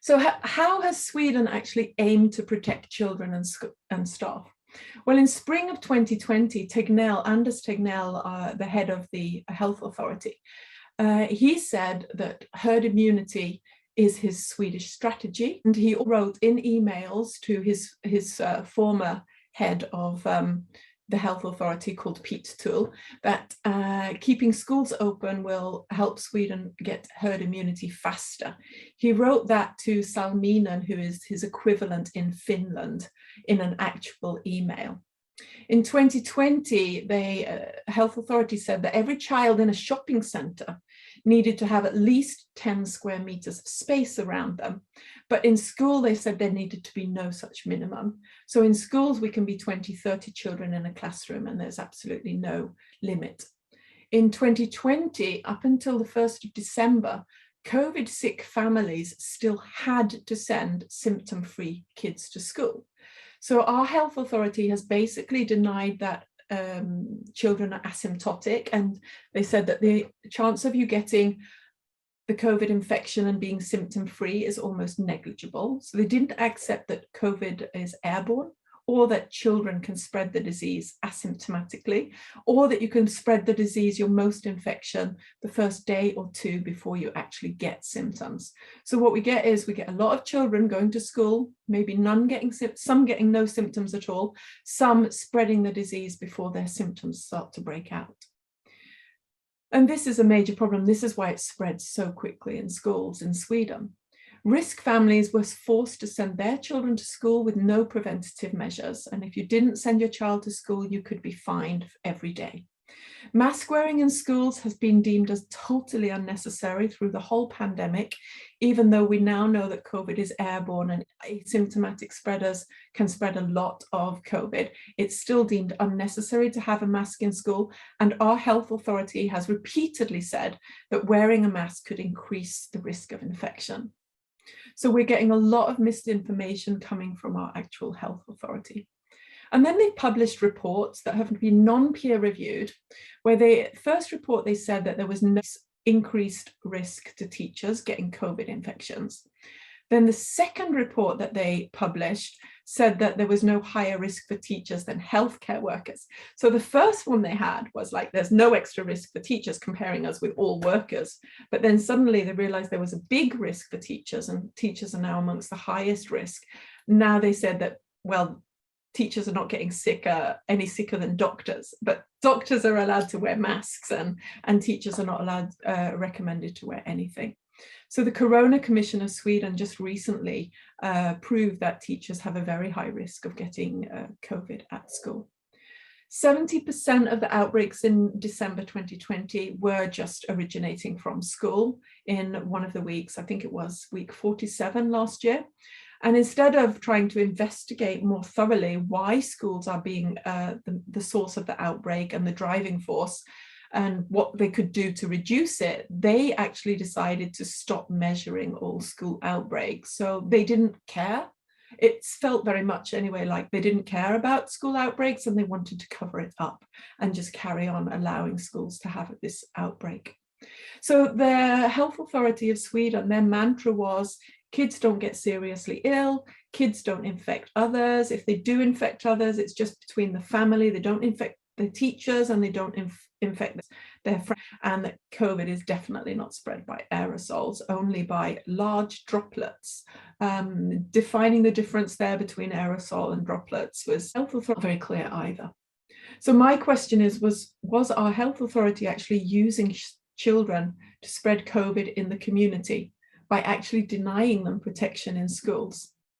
So how has Sweden actually aimed to protect children and staff? Well, in spring of 2020, Anders Tegnell, the head of the health authority, he said that herd immunity is his Swedish strategy. And he wrote in emails to his former head of the health authority called Pete Tull, that keeping schools open will help Sweden get herd immunity faster. He wrote that to Salminen, who is his equivalent in Finland, in an actual email. In 2020, the health authority said that every child in a shopping centre needed to have at least 10 square meters of space around them. But in school, they said there needed to be no such minimum. So in schools, we can be 20, 30 children in a classroom, and there's absolutely no limit. In 2020, up until the 1st of December, COVID sick families still had to send symptom-free kids to school. So our health authority has basically denied that children are asymptotic, and they said that the chance of you getting the COVID infection and being symptom-free is almost negligible. So they didn't accept that COVID is airborne, or that children can spread the disease asymptomatically, or that you can spread the disease, your most infection, the first day or two before you actually get symptoms. So what we get is we get a lot of children going to school, maybe none getting some getting no symptoms at all, some spreading the disease before their symptoms start to break out. And this is a major problem. This is why it spreads so quickly in schools in Sweden. Risk families were forced to send their children to school with no preventative measures. And if you didn't send your child to school, you could be fined every day. Mask wearing in schools has been deemed as totally unnecessary through the whole pandemic, even though we now know that COVID is airborne and asymptomatic spreaders can spread a lot of COVID. It's still deemed unnecessary to have a mask in school, and our health authority has repeatedly said that wearing a mask could increase the risk of infection. So we're getting a lot of misinformation coming from our actual health authority. And then they published reports that have been non-peer reviewed, where first report they said that there was no increased risk to teachers getting COVID infections. Then the second report that they published said that there was no higher risk for teachers than healthcare workers. So the first one they had was like, there's no extra risk for teachers, comparing us with all workers. But then suddenly they realized there was a big risk for teachers, and teachers are now amongst the highest risk. Now they said that, well, teachers are not getting any sicker than doctors, but doctors are allowed to wear masks, and teachers are not allowed, recommended to wear anything. So the Corona Commission of Sweden just recently proved that teachers have a very high risk of getting COVID at school. 70% of the outbreaks in December 2020 were just originating from school in one of the weeks. I think it was week 47 last year. And instead of trying to investigate more thoroughly why schools are being the source of the outbreak and the driving force, and what they could do to reduce it, they actually decided to stop measuring all school outbreaks. So they didn't care. It felt very much anyway like they didn't care about school outbreaks, and they wanted to cover it up and just carry on allowing schools to have this outbreak. So the Health Authority of Sweden, their mantra was, kids don't get seriously ill, kids don't infect others. If they do infect others, it's just between the family. They don't infect the teachers, and they don't infect their friends, and that COVID is definitely not spread by aerosols, only by large droplets. Defining the difference there between aerosol and droplets was health authority not very clear either. So my question is, was our health authority actually using children to spread COVID in the community by actually denying them protection in schools?